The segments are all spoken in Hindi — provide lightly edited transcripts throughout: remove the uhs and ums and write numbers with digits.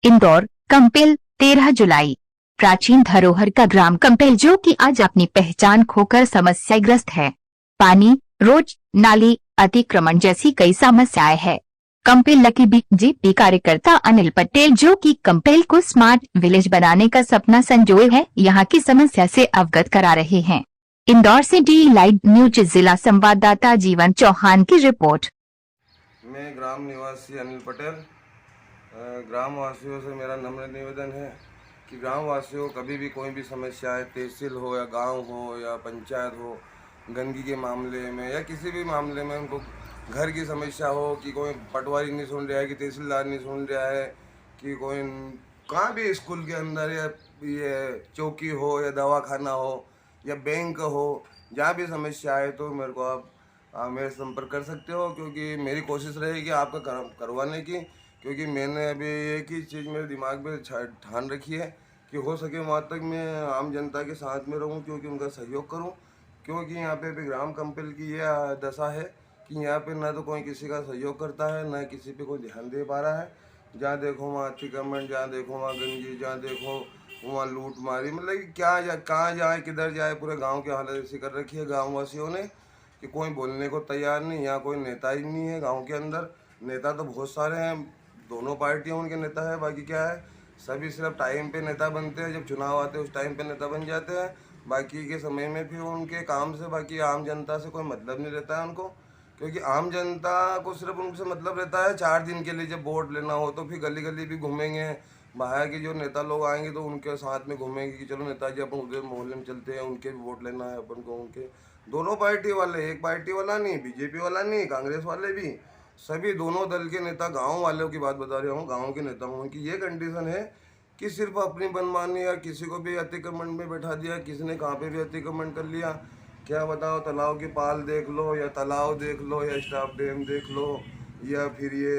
इंदौर कंपेल 13 जुलाई। प्राचीन धरोहर का ग्राम कंपेल जो कि आज अपनी पहचान खोकर समस्याग्रस्त है। पानी, रोड, नाली, अतिक्रमण जैसी कई समस्याएं हैं। कंपेल की बीजेपी कार्यकर्ता अनिल पटेल जो कि कंपेल को स्मार्ट विलेज बनाने का सपना संजोए है, यहाँ की समस्या से अवगत करा रहे हैं। इंदौर से डी लाइव न्यूज जिला संवाददाता जीवन चौहान की रिपोर्ट। मैं ग्राम निवासी अनिल पटेल। ग्राम वासियों से मेरा नम्र निवेदन है कि ग्राम वासियों कभी भी कोई भी समस्या है, तहसील हो या गांव हो या पंचायत हो, गंदगी के मामले में या किसी भी मामले में उनको घर की समस्या हो कि कोई पटवारी नहीं सुन रहा है, कि तहसीलदार नहीं सुन रहा है, कि कोई कहाँ भी स्कूल के अंदर या ये चौकी हो या दवाखाना हो या बैंक हो, जहाँ भी समस्या है तो मेरे को आप मेरे संपर्क कर सकते हो, क्योंकि मेरी कोशिश रहेगी आपका करवाने की। क्योंकि मैंने अभी एक ही चीज़ मेरे दिमाग में ठान रखी है कि हो सके वहाँ तक मैं आम जनता के साथ में रहूँ, क्योंकि उनका सहयोग करूँ। क्योंकि यहाँ पे भी ग्राम कंपेल की ये दशा है कि यहाँ पे ना तो कोई किसी का सहयोग करता है, ना किसी पे कोई ध्यान दे पा रहा है। जहाँ देखो वहाँ अतिक्रमण, जहाँ देखो वहाँ गंदगी, जहाँ देखो वहाँ लूट मारी, मतलब कि क्या कहाँ जाए किधर जाए, पूरे गाँव की हालत ऐसी कर रखी है गाँव वासियों ने कि कोई बोलने को तैयार नहीं। यहाँ कोई नेता ही नहीं है गाँव के अंदर। नेता तो बहुत सारे हैं, दोनों पार्टियां उनके नेता है, बाकी क्या है, सभी सिर्फ टाइम पे नेता बनते हैं, जब चुनाव आते हैं उस टाइम पे नेता बन जाते हैं। बाकी के समय में फिर उनके काम से बाकी आम जनता से कोई मतलब नहीं रहता है उनको। क्योंकि आम जनता को सिर्फ उनसे मतलब रहता है 4 दिन के लिए, जब वोट लेना हो तो फिर गली गली भी घूमेंगे। बाहर के जो नेता लोग आएंगे तो उनके साथ में घूमेंगे कि चलो नेताजी अपन उधर मोहल्ले में चलते हैं, उनके भी वोट लेना है अपन को। उनके दोनों पार्टी वाले, एक पार्टी वाला नहीं, बीजेपी वाला नहीं, कांग्रेस वाले भी, सभी दोनों दल के नेता, गांव वालों की बात बता रहा हूँ, गांव के नेताओं की ये कंडीशन है कि सिर्फ अपनी मनमानी, या किसी को भी अतिक्रमण में बैठा दिया, किसी ने कहाँ पे भी अतिक्रमण कर लिया। क्या बताओ, तालाब की पाल देख लो या तालाब देख लो या स्टाफ डैम देख लो या फिर ये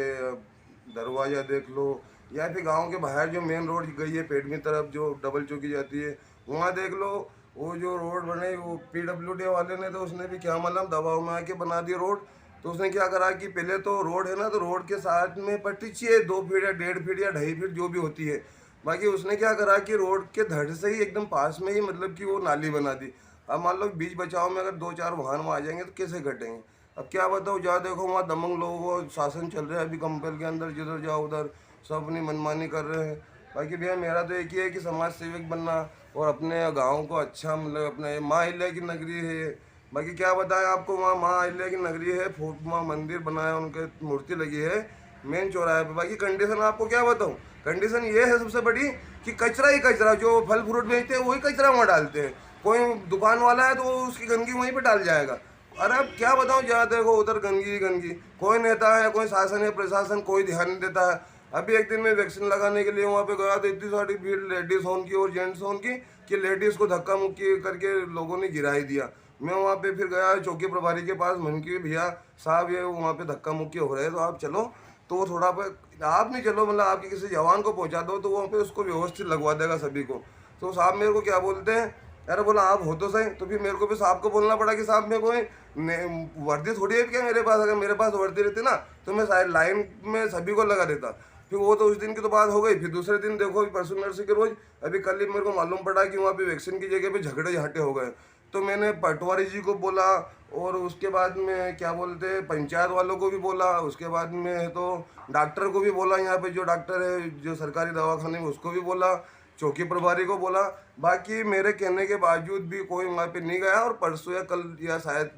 दरवाज़ा देख लो, या फिर गाँव के बाहर जो मेन रोड गई है पेट की तरफ जो डबल चौकी जाती है वहाँ देख लो। वो जो रोड बने वो PWD वाले ने तो उसने भी क्या मतलब दबाव में आके बना दिया रोड। तो उसने क्या करा कि पहले तो रोड है ना, तो रोड के साथ में पट्टी चाहिए 2 फीट या 1.5 फीट या 2.5 फीट जो भी होती है। बाकी उसने क्या करा कि रोड के धड़ से ही एकदम पास में ही मतलब कि वो नाली बना दी। अब मान लो बीच बचाव में अगर 2-4 वाहन वहाँ आ जाएंगे तो कैसे कटेंगे। अब क्या बताओ, जहाँ देखो वहाँ दमंग लोगों को शासन चल रहा है अभी कंपेल के अंदर, जिधर जाओ उधर सब अपनी मनमानी कर रहे हैं। बाकी भैया मेरा तो एक ही है कि समाज सेवक बनना और अपने गाँव को अच्छा, मतलब अपने माँ अहिल्या की नगरी है। बाकी क्या बताएं आपको, वहाँ माँ अहिल्या की नगरी है, वहाँ मंदिर बनाया, उनके मूर्ति लगी है मेन चौराहे पे। बाकी कंडीशन आपको क्या बताऊँ, कंडीशन ये है सबसे बड़ी कि कचरा ही कचरा, जो फल फ्रूट बेचते हैं वही कचरा वहाँ डालते हैं। कोई दुकान वाला है तो वो उसकी गंदगी वहीं पे डाल जाएगा। अरे अब क्या बताऊँ, जहाँ देखो उधर गंदगी गंदगी, कोई नेता है, कोई शासन है, प्रशासन कोई ध्यान नहीं देता है। अभी एक दिन में वैक्सीन लगाने के लिए वहाँ पे गया तो इतनी सारी भीड़ लेडीज होन की और जेंट्स होन की कि लेडीज़ को धक्का मुक्की करके लोगों ने गिरा ही दिया। मैं वहाँ पे फिर गया चौकी प्रभारी के पास, मन की भैया साहब ये वहाँ पे धक्का मुक्की हो रहे हैं तो आप चलो। तो वो थोड़ा पे आप नहीं चलो, मतलब आपके किसी जवान को पहुँचा दो तो वहाँ पे उसको व्यवस्थित लगवा देगा सभी को। तो साहब मेरे को क्या बोलते हैं, अरे बोला आप हो तो सही। तो फिर मेरे को भी साहब को बोलना पड़ा कि साहब मेरे को वर्दी थोड़ी है क्या मेरे पास, अगर मेरे पास वर्दी रहती ना तो मैं शायद लाइन में सभी को लगा देता। फिर वो तो उस दिन की तो बात हो गई। फिर दूसरे दिन देखो परसों नर्सरी के रोज अभी कल ही मेरे को मालूम पड़ा कि वहाँ पे वैक्सीन की जगह पे झगड़े झाटे हो गए। तो मैंने पटवारी जी को बोला और उसके बाद में क्या बोलते हैं पंचायत वालों को भी बोला, उसके बाद में तो डॉक्टर को भी बोला, यहाँ पे जो डॉक्टर है जो सरकारी दवाखाने में उसको भी बोला, चौकी प्रभारी को बोला। बाकी मेरे कहने के बावजूद भी कोई वहाँ पे नहीं गया और परसों या कल या शायद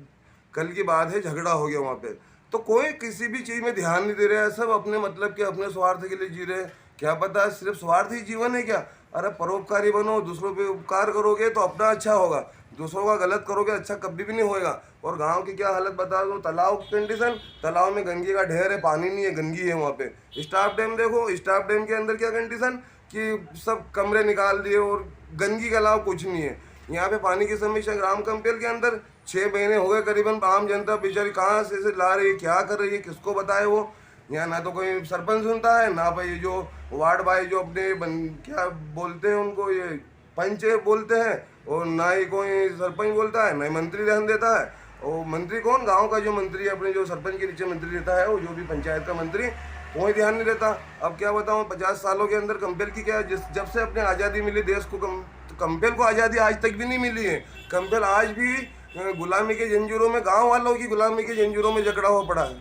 कल की बात है झगड़ा हो गया वहाँ पे। तो कोई किसी भी चीज़ में ध्यान नहीं दे रहा है, सब अपने मतलब के अपने स्वार्थ के लिए जी रहे हैं। क्या पता है सिर्फ स्वार्थ ही जीवन है क्या। अरे परोपकारी बनो, दूसरों पे उपकार करोगे तो अपना अच्छा होगा, दूसरों का गलत करोगे अच्छा कभी भी नहीं होएगा। और गांव की क्या हालत बता दो, तालाब की कंडीशन, तालाब में गंदगी का ढेर है, पानी नहीं है, गंदगी है वहाँ पे। स्टाफ डैम देखो, स्टाफ डैम के अंदर क्या कंडीशन कि सब कमरे निकाल दिए और गंदगी के अलावा कुछ नहीं है। यहाँ पे पानी की समस्या ग्राम कंपेल के अंदर 6 महीने हो गए करीबन, आम जनता बेचारी कहाँ से ला रही है, क्या कर रही है, किसको बताए वो। यहाँ ना तो कोई सरपंच सुनता है, ना भाई जो वार्ड भाई जो अपने क्या बोलते हैं उनको, ये पंच बोलते हैं, और ना ही कोई सरपंच बोलता है, ना ही मंत्री ध्यान देता है। और मंत्री कौन, गांव का जो मंत्री है अपने, जो सरपंच के नीचे मंत्री रहता है, वो जो भी पंचायत का मंत्री, कोई ध्यान नहीं देता। अब क्या बताऊँ, 50 सालों के अंदर कंपेल की क्या, जब से अपने आज़ादी मिली देश को, कंपेल को आज़ादी आज तक भी नहीं मिली है। कंपेल आज भी गुलामी के जंजीरों में, गाँव वालों की गुलामी के जंजीरों में जकड़ा हुआ पड़ा है।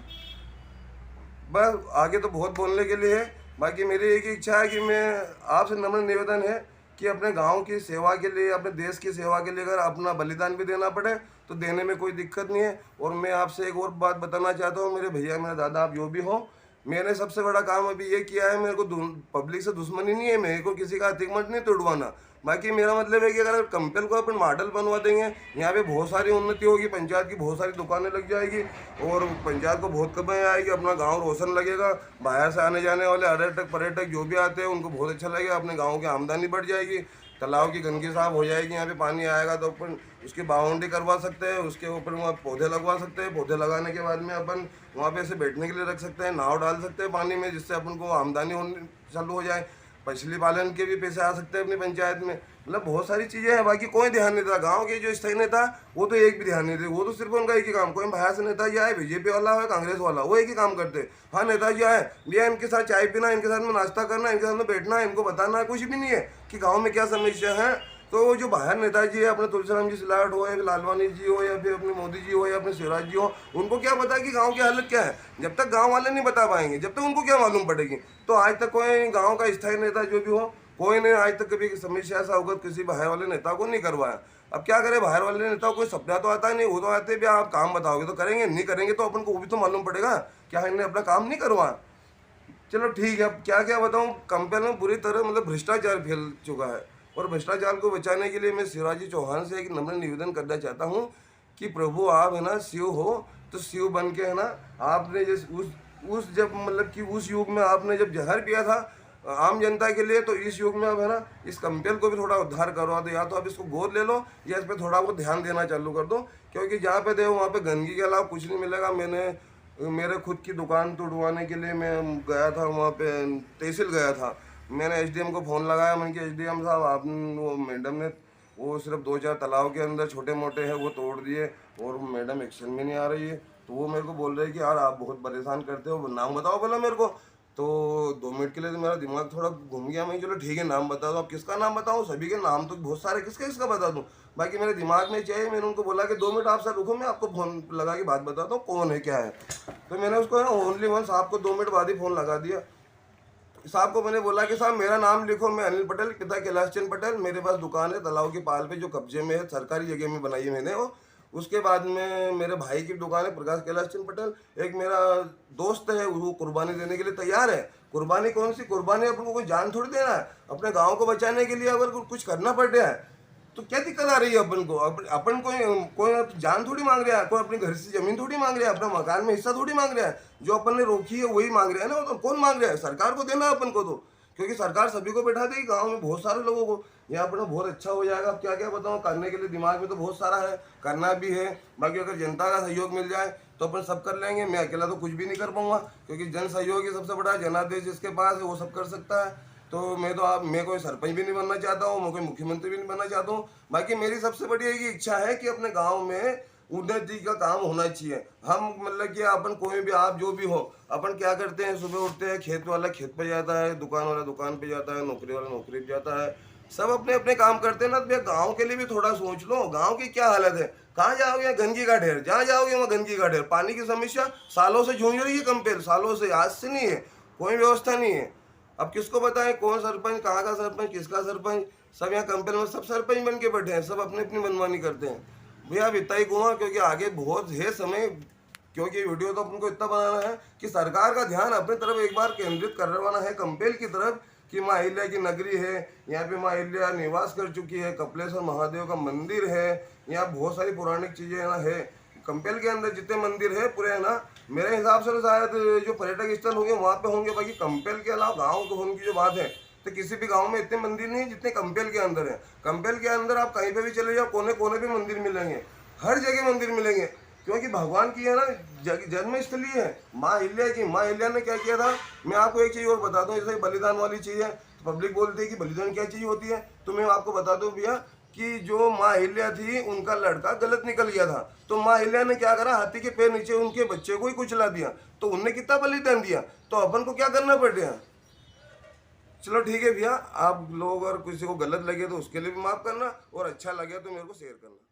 बस आगे तो बहुत बोलने के लिए है, बाकी मेरी एक ही इच्छा है कि मैं आपसे नम्र निवेदन है कि अपने गांव की सेवा के लिए, अपने देश की सेवा के लिए अगर अपना बलिदान भी देना पड़े तो देने में कोई दिक्कत नहीं है। और मैं आपसे एक और बात बताना चाहता हूँ, मेरे भैया, मेरे दादा, आप जो भी हो, मैंने सबसे बड़ा काम अभी ये किया है, मेरे को पब्लिक से दुश्मनी नहीं है, मेरे को किसी का अतिक्रमण नहीं तोड़वाना। बाकी मेरा मतलब है कि अगर कंपेल को अपन मॉडल बनवा देंगे, यहाँ पे बहुत सारी उन्नति होगी, पंचायत की बहुत सारी दुकानें लग जाएगी और पंचायत को बहुत कमाई आएगी, अपना गांव रोशन लगेगा। बाहर से आने जाने वाले पर्यटक जो भी आते हैं उनको बहुत अच्छा लगेगा, अपने गाँव की आमदनी बढ़ जाएगी, तालाब की गंदगी साफ हो जाएगी, यहाँ पे पानी आएगा तो अपन उसकी बाउंड्री करवा सकते हैं, उसके ऊपर वहाँ पौधे लगवा सकते हैं। पौधे लगाने के बाद में अपन वहाँ पे ऐसे बैठने के लिए रख सकते हैं, नाव डाल सकते हैं पानी में, जिससे अपन को आमदनी होनी चालू हो जाए, मछली पालन के भी पैसे आ सकते हैं अपनी पंचायत में। मतलब बहुत सारी चीज़ें हैं, बाकी कोई ध्यान नहीं देता। गांव के जो स्थायी नेता वो तो एक भी ध्यान नहीं देते, वो तो सिर्फ उनका एक ही काम, कोई बाहर से नेताजी आए, बीजेपी वाला हो, कांग्रेस वाला, वो एक ही काम करते। हाँ, नेताजी आए भैया, इनके साथ चाय पीना, इनके साथ में नाश्ता करना, इनके साथ में बैठना, इनको बताना, कुछ भी नहीं है कि गाँव में क्या समस्या है। तो जो बाहर नेताजी है, अपने तुलसीराम जी सिलावट हो या फिर लालवानी जी हो या फिर अपने मोदी जी हो या अपने शिवराज जी हो, उनको क्या पता कि गांव की हालत क्या है। जब तक गांव वाले नहीं बता पाएंगे, जब तक उनको क्या मालूम पड़ेगी। तो आज तक कोई गांव का स्थायी नेता जो भी हो, कोई ने आज तक कभी समस्या से अवगत किसी बाहर वाले नेता को नहीं करवाया। अब क्या करे, बाहर वाले नेता को कोई सपना तो आता नहीं, वो तो आते भी आप काम बताओगे तो करेंगे, नहीं करेंगे तो अपन को वो भी तो मालूम पड़ेगा क्या इन्हें अपना काम नहीं करवाया। चलो ठीक है, अब क्या क्या बताऊँ, कंपेल में बुरी तरह मतलब भ्रष्टाचार फैल चुका है और भ्रष्टाचार को बचाने के लिए मैं शिवराज जी चौहान से एक नम्र निवेदन करना चाहता हूँ कि प्रभु आप है ना शिव हो, तो शिव बन के है ना, आपने जिस उस जब मतलब कि उस युग में आपने जब जहर पिया था आम जनता के लिए, तो इस युग में अब है ना इस कंपेल को भी थोड़ा उद्धार करवा दो, या तो आप इसको गोद ले लो या इस पर थोड़ा बहुत ध्यान देना चालू कर दो, क्योंकि जहाँ पे देखो वहाँ पे गंदगी के अलावा कुछ नहीं मिलेगा। मेरे खुद की दुकान तोड़वाने के लिए मैं गया था, वहाँ पे तहसील गया था, मैंने एसडीएम को फ़ोन लगाया, मैंने कि एसडीएम साहब आप, वो मैडम ने वो सिर्फ 2-4 तालाब के अंदर छोटे मोटे हैं वो तोड़ दिए और मैडम एक्शन में नहीं आ रही है। तो वो मेरे को बोल रहे हैं कि यार आप बहुत परेशान करते हो, नाम बताओ बोला मेरे को। तो 2 मिनट के लिए तो मेरा दिमाग थोड़ा घूम गया, मैं चलो ठीक है नाम बता दो। अब किसका नाम बताऊँ, सभी के नाम तो बहुत सारे, किसका बता दूँ। बाकी मेरे दिमाग में चाहिए, मैंने उनको बोला कि 2 मिनट आप सर रुको, मैं आपको फ़ोन लगा के बात बताता हूँ कौन है क्या है। तो मैंने उसको ओनली वन साहब को 2 मिनट बाद ही फ़ोन लगा दिया। साहब को मैंने बोला कि साहब मेरा नाम लिखो, मैं अनिल पटेल, पिता कैलाश चंद पटेल, मेरे पास दुकान है तालाब की पाल पे जो कब्जे में है, सरकारी जगह में बनाई है मैंने वो। उसके बाद में मेरे भाई की दुकान है प्रकाश कैलाश चंद पटेल, एक मेरा दोस्त है वो कुर्बानी देने के लिए तैयार है। कुर्बानी कौन सी कुर्बानी, अपन को कोई जान थोड़ी देना है, अपने गाँव को बचाने के लिए अगर कुछ करना पड़ रहा है तो क्या दिक्कत आ रही है अपन को। अपन कोई जान थोड़ी मांग रहा है, कोई अपने घर से जमीन थोड़ी मांग रहा है, अपना मकान में हिस्सा थोड़ी मांग रहा है। जो अपन ने रोकी है वही मांग रहे हैं ना, तो कौन मांग रहा है, सरकार को देना है अपन को। तो क्योंकि सरकार सभी को बैठा देगी, गांव में बहुत सारे लोगों को, यहाँ अपना बहुत अच्छा हो जाएगा। अब क्या क्या बताऊँ, करने के लिए दिमाग में तो बहुत सारा है, करना भी है। बाकी अगर जनता का सहयोग मिल जाए तो अपन सब कर लेंगे, मैं अकेला तो कुछ भी नहीं कर पाऊंगा, क्योंकि जन सहयोग ही सबसे बड़ा जनादेश जिसके पास है वो सब कर सकता है। तो मैं कोई सरपंच भी नहीं बनना चाहता हूँ, मैं कोई मुख्यमंत्री भी नहीं बनना चाहता हूँ। बाकी मेरी सबसे बड़ी एक इच्छा है कि अपने गांव में उन्नति का काम होना चाहिए। हम मतलब कि अपन कोई भी, आप जो भी हो, अपन क्या करते हैं, सुबह उठते हैं, खेत वाला खेत पे जाता है, दुकान वाला दुकान पे जाता है, नौकरी वाला नौकरी पे जाता है, सब अपने अपने काम करते हैं ना। तो गाँव के लिए भी थोड़ा सोच लो, गाँव की क्या हालत है, कहाँ जाओगे, गंदगी का ढेर, जहाँ जाओगे वहाँ गंदगी का ढेर। पानी की समस्या सालों से जूझ रही है कंपेल, सालों से, आज से नहीं है, कोई व्यवस्था नहीं है। अब किसको बताएं कौन सरपंच, कहाँ का सरपंच, किसका सरपंच, सब यहाँ कंपेल में सब सरपंच बन के बैठे हैं, सब अपनी अपनी मनमानी करते हैं। भैया अब इतना ही कहूँगा, क्योंकि आगे बहुत है समय, क्योंकि वीडियो तो अपन को इतना बनाना है कि सरकार का ध्यान अपने तरफ एक बार केंद्रित करवाना है, कंपेल की तरफ, कि माँ अहिल्या की नगरी है, यहाँ पे माँ अहिल्या निवास कर चुकी है, कपिलेश्वर महादेव का मंदिर है, यहाँ बहुत सारी पौराणिक चीज़ें ना है। कंपेल के अंदर जितने मंदिर है पूरे है ना, मेरे हिसाब से शायद जो पर्यटक स्थल होंगे वहाँ पे होंगे। बाकी कंपेल के अलावा गाँव के होने की जो बात है, तो किसी भी गांव में इतने मंदिर नहीं जितने कंपेल के अंदर है। कंपेल के अंदर आप कहीं पे भी चले जाओ, कोने कोने पे मंदिर मिलेंगे, हर जगह मंदिर मिलेंगे, क्योंकि भगवान की है ना जन्मस्थली है माँ अहिल्या की। माँ अहिल्या ने क्या किया था, मैं आपको एक चीज़ और बताता हूँ, जैसे बलिदान वाली चीज़ है, तो पब्लिक बोलती है कि बलिदान क्या चीज़ होती है, तो मैं आपको बता दूँ भैया कि जो माँ अहिल्या थी उनका लड़का गलत निकल गया था, तो माँ अहिल्या ने क्या करा, हाथी के पैर नीचे उनके बच्चे को ही कुचला दिया, तो उनने कितना बलिदान दिया, तो अपन को क्या करना पड़ेगा। चलो ठीक है भैया, आप लोग अगर किसी को गलत लगे तो उसके लिए भी माफ़ करना, और अच्छा लगे तो मेरे को शेयर करना।